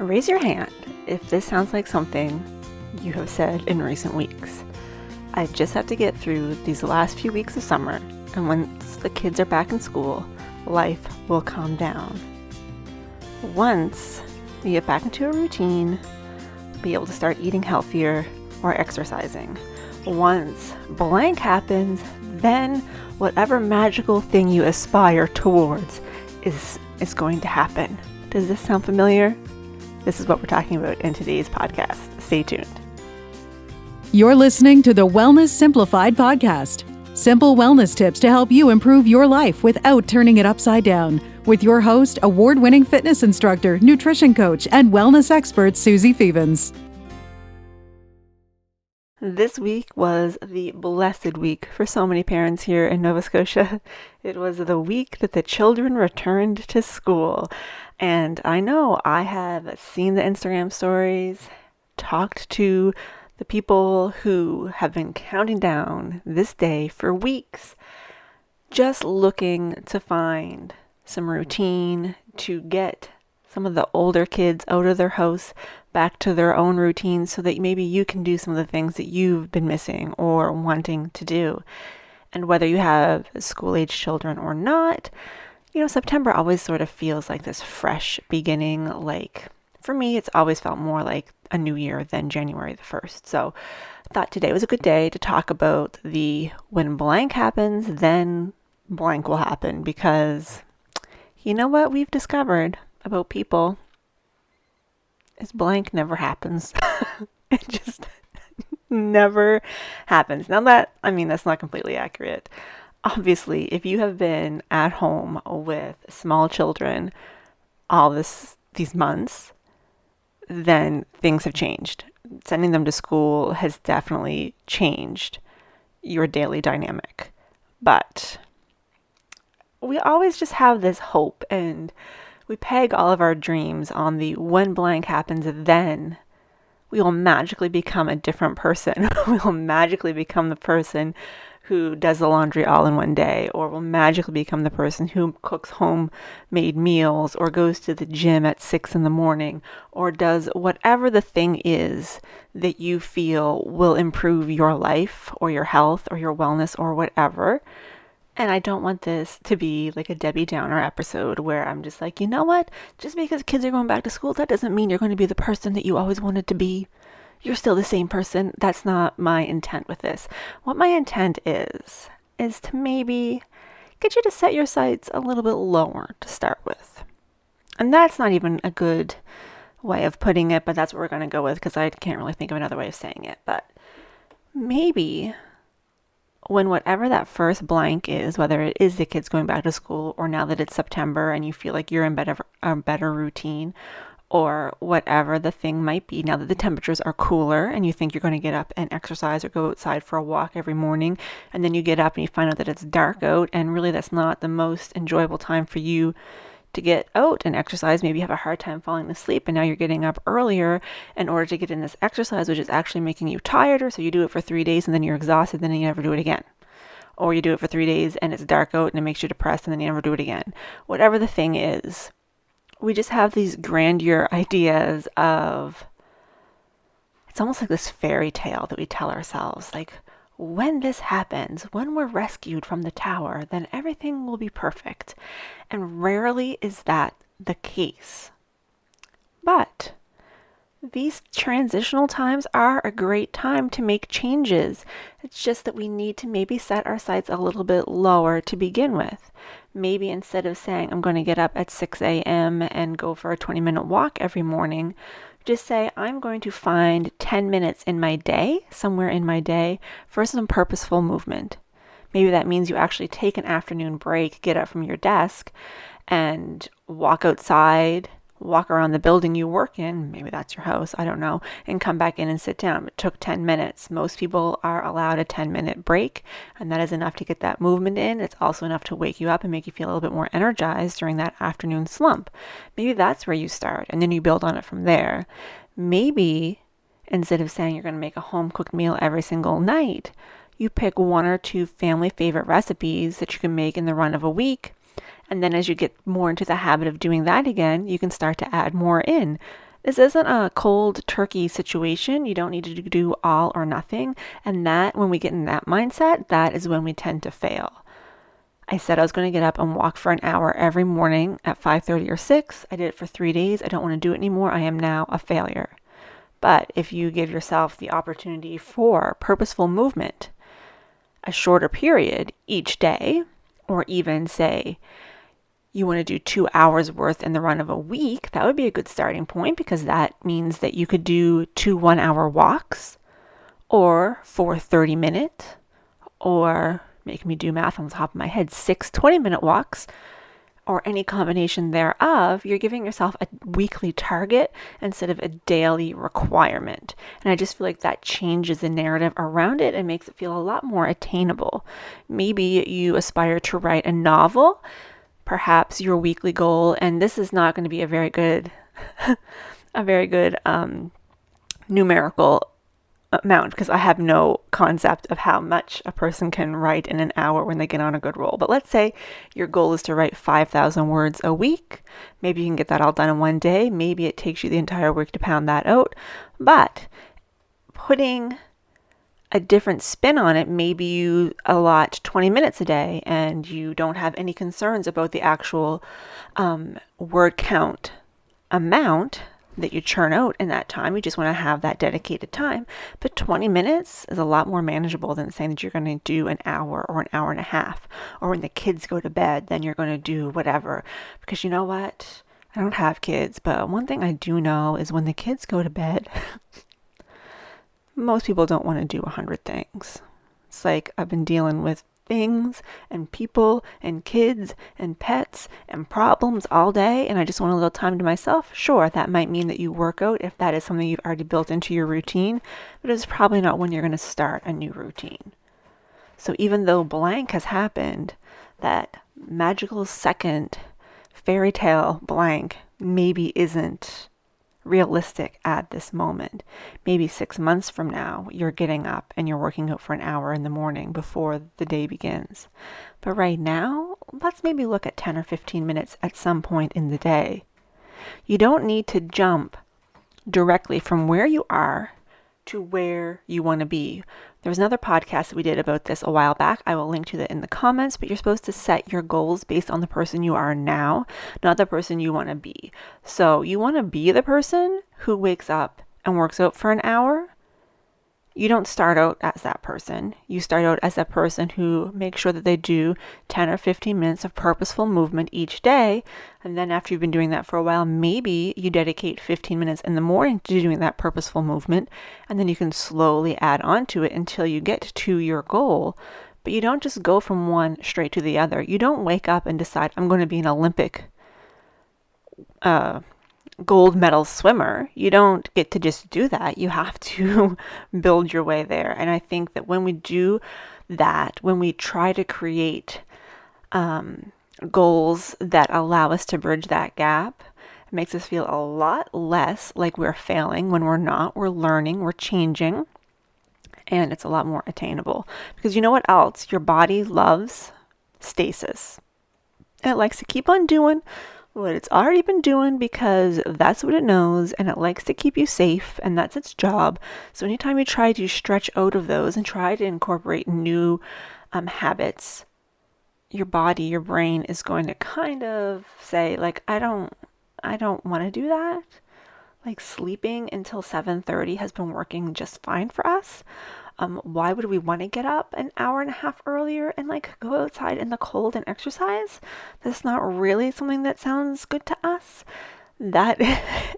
Raise your hand if this sounds like something you have said in recent weeks. I just have to get through these last few weeks of summer, and once the kids are back in school, life will calm down. Once we get back into a routine, be able to start eating healthier or exercising. Once blank happens, then whatever magical thing you aspire towards is going to happen. Does this sound familiar? This is what we're talking about in today's podcast. Stay tuned. You're listening to the Wellness Simplified podcast. Simple wellness tips to help you improve your life without turning it upside down. With your host, award-winning fitness instructor, nutrition coach, and wellness expert, Susie Fevens. This week was the blessed week for so many parents here in Nova Scotia. It was the week that the children returned to school. And I know I have seen the Instagram stories, talked to the people who have been counting down this day for weeks, just looking to find some routine to get some of the older kids out of their house back to their own routine so that maybe you can do some of the things that you've been missing or wanting to do. And whether you have school-age children or not, September always sort of feels like this fresh beginning. Like, for me, it's always felt more like a new year than January the 1st. So I thought today was a good day to talk about the when blank happens, then blank will happen. Because you know what we've discovered about people is blank never happens. It just never happens. Now that's not completely accurate. Obviously, if you have been at home with small children all these months, then things have changed. Sending them to school has definitely changed your daily dynamic. But we always just have this hope, and we peg all of our dreams on the when blank happens, then we will magically become a different person. We will magically become the person who does the laundry all in one day, or will magically become the person who cooks homemade meals, or goes to the gym at 6 a.m, or does whatever the thing is that you feel will improve your life or your health or your wellness or whatever. And I don't want this to be like a Debbie Downer episode where I'm just like, you know what? Just because kids are going back to school, that doesn't mean you're going to be the person that you always wanted to be. You're still the same person. That's not my intent with this. What my intent is to maybe get you to set your sights a little bit lower to start with. And that's not even a good way of putting it, but that's what we're going to go with because I can't really think of another way of saying it. But maybe when whatever that first blank is, whether it is the kids going back to school or now that it's September and you feel like you're in a better routine, or whatever the thing might be, now that the temperatures are cooler and you think you're going to get up and exercise or go outside for a walk every morning, and then you get up and you find out that it's dark out, and really that's not the most enjoyable time for you to get out and exercise. Maybe you have a hard time falling asleep, and now you're getting up earlier in order to get in this exercise, which is actually making you tireder, so you do it for 3 days and then you're exhausted, and then you never do it again. Or you do it for 3 days and it's dark out and it makes you depressed, and then you never do it again. Whatever the thing is, we just have these grandeur ideas of, it's almost like this fairy tale that we tell ourselves, like, when this happens, when we're rescued from the tower, then everything will be perfect. And rarely is that the case. But these transitional times are a great time to make changes. It's just that we need to maybe set our sights a little bit lower to begin with. Maybe instead of saying, I'm going to get up at 6 a.m. and go for a 20-minute walk every morning, just say, I'm going to find 10 minutes in my day, somewhere in my day, for some purposeful movement. Maybe that means you actually take an afternoon break, get up from your desk, and walk outside, walk around the building you work in, maybe that's your house, I don't know, and come back in and sit down. It took 10 minutes. Most people are allowed a 10-minute break, and that is enough to get that movement in. It's also enough to wake you up and make you feel a little bit more energized during that afternoon slump. Maybe that's where you start, and then you build on it from there. Maybe instead of saying you're going to make a home-cooked meal every single night, you pick 1 or 2 family favorite recipes that you can make in the run of a week. And then as you get more into the habit of doing that again, you can start to add more in. This isn't a cold turkey situation. You don't need to do all or nothing. And that, when we get in that mindset, that is when we tend to fail. I said I was going to get up and walk for an hour every morning at 5:30 or 6. I did it for 3 days. I don't want to do it anymore. I am now a failure. But if you give yourself the opportunity for purposeful movement, a shorter period each day, or even say you want to do 2 hours worth in the run of a week, that would be a good starting point, because that means that you could do 2 1-hour walks, or 4 30-minute, or make me do math on the top of my head, 6 20-minute walks, or any combination thereof. You're giving yourself a weekly target instead of a daily requirement. And I just feel like that changes the narrative around it and makes it feel a lot more attainable. Maybe you aspire to write a novel, perhaps your weekly goal, and this is not going to be a very good numerical amount, because I have no concept of how much a person can write in an hour when they get on a good roll. But let's say your goal is to write 5,000 words a week. Maybe you can get that all done in one day. Maybe it takes you the entire week to pound that out. But putting a different spin on it, maybe you allot 20 minutes a day and you don't have any concerns about the actual word count amount that you churn out in that time. You just want to have that dedicated time. But 20 minutes is a lot more manageable than saying that you're going to do an hour or an hour and a half, or when the kids go to bed, then you're going to do whatever. Because you know what? I don't have kids, but one thing I do know is when the kids go to bed, most people don't want to do 100 things. It's like I've been dealing with things and people and kids and pets and problems all day, and I just want a little time to myself. Sure, that might mean that you work out if that is something you've already built into your routine, but it's probably not when you're going to start a new routine. So even though blank has happened, that magical second fairy tale blank maybe isn't realistic at this moment. Maybe 6 months from now, you're getting up and you're working out for an hour in the morning before the day begins. But right now, let's maybe look at 10 or 15 minutes at some point in the day. You don't need to jump directly from where you are to where you want to be. There was another podcast that we did about this a while back. I will link to that in the comments, but you're supposed to set your goals based on the person you are now, not the person you want to be. So you want to be the person who wakes up and works out for an hour. You don't start out as that person. You start out as that person who makes sure that they do 10 or 15 minutes of purposeful movement each day. And then after you've been doing that for a while, maybe you dedicate 15 minutes in the morning to doing that purposeful movement. And then you can slowly add on to it until you get to your goal. But you don't just go from one straight to the other. You don't wake up and decide, I'm going to be an Olympic gold medal swimmer. You don't get to just do that. You have to build your way there. And I think that when we do that, when we try to create goals that allow us to bridge that gap, it makes us feel a lot less like we're failing when we're not. We're learning, we're changing, and it's a lot more attainable. Because you know what else? Your body loves stasis. It likes to keep on doing what it's already been doing because that's what it knows, and it likes to keep you safe, and that's its job. So anytime you try to stretch out of those and try to incorporate new habits, your body, your brain is going to kind of say, like, I don't want to do that. Like, sleeping until 7:30 has been working just fine for us. Why would we want to get up an hour and a half earlier and like go outside in the cold and exercise? That's not really something that sounds good to us. That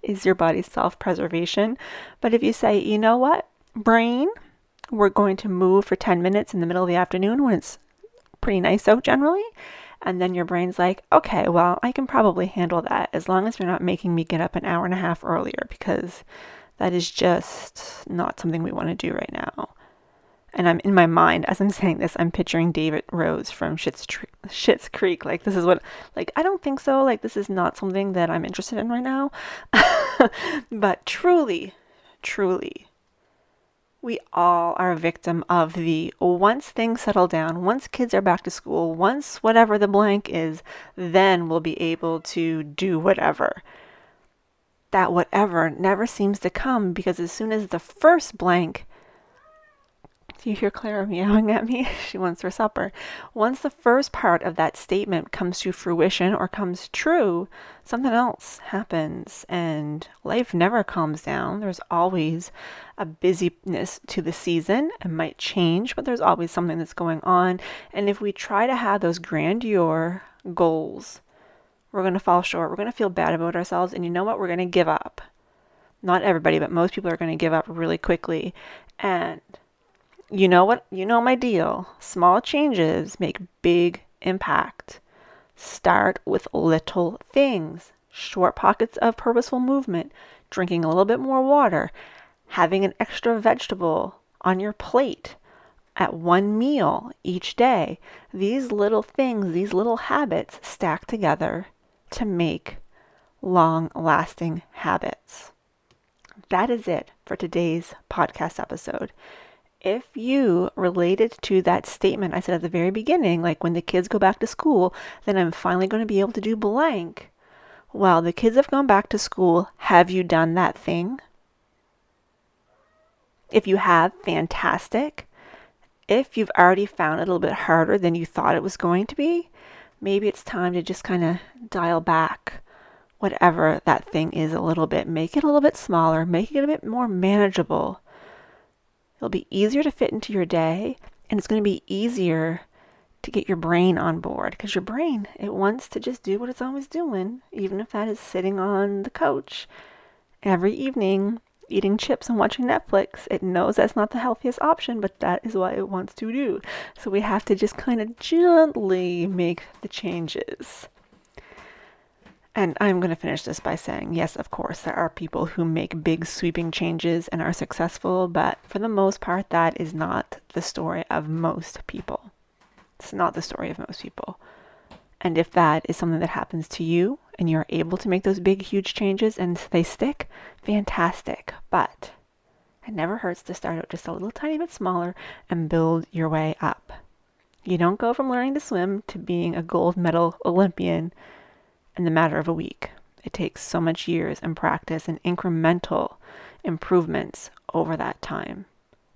is your body's self-preservation. But if you say, you know what, brain, we're going to move for 10 minutes in the middle of the afternoon when it's pretty nice out generally. And then your brain's like, okay, well, I can probably handle that as long as you're not making me get up an hour and a half earlier, because that is just not something we want to do right now. And I'm in my mind, as I'm saying this, I'm picturing David Rose from Schitt's Creek. Like, this is what, like, I don't think so. Like, this is not something that I'm interested in right now. But truly, we all are a victim of the once things settle down, once kids are back to school, once whatever the blank is, then we'll be able to do whatever. that whatever never seems to come, because as soon as the first blank, do you hear Clara meowing at me? She wants her supper. Once the first part of that statement comes to fruition or comes true, something else happens, and life never calms down. There's always a busyness to the season. It might change, but there's always something that's going on. And if we try to have those grandeur goals, we're going to fall short. We're going to feel bad about ourselves. And you know what? We're going to give up. Not everybody, but most people are going to give up really quickly. And you know what? You know my deal. Small changes make big impact. Start with little things. Short pockets of purposeful movement. Drinking a little bit more water. Having an extra vegetable on your plate at one meal each day. These little things, these little habits stack together to make long-lasting habits. That is it for today's podcast episode. If you related to that statement I said at the very beginning, like when the kids go back to school, then I'm finally going to be able to do blank. Well, the kids have gone back to school. Have you done that thing? If you have, fantastic. If you've already found it a little bit harder than you thought it was going to be, maybe it's time to just kind of dial back whatever that thing is a little bit. Make it a little bit smaller. Make it a bit more manageable. It'll be easier to fit into your day, and it's going to be easier to get your brain on board, because your brain, it wants to just do what it's always doing, even if that is sitting on the couch every evening eating chips and watching Netflix. It knows that's not the healthiest option, but that is what it wants to do. So we have to just kind of gently make the changes. And I'm going to finish this by saying, yes, of course, there are people who make big sweeping changes and are successful, but for the most part, that is not the story of most people. It's not the story of most people. And if that is something that happens to you and you're able to make those big, huge changes and they stick, fantastic. But it never hurts to start out just a little tiny bit smaller and build your way up. You don't go from learning to swim to being a gold medal Olympian in the matter of a week. It takes so much years and practice and incremental improvements over that time.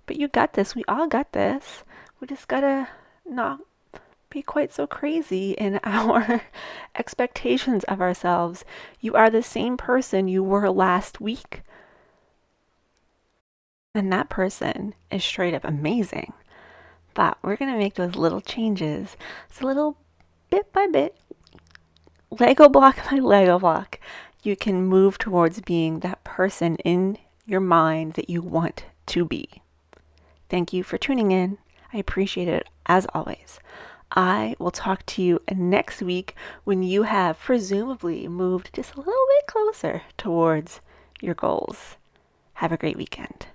But you got this. We all got this. We just gotta not be quite so crazy in our expectations of ourselves. You are the same person you were last week. And that person is straight up amazing. But we're going to make those little changes. So little bit by bit, Lego block by Lego block, you can move towards being that person in your mind that you want to be. Thank you for tuning in. I appreciate it as always. I will talk to you next week when you have presumably moved just a little bit closer towards your goals. Have a great weekend.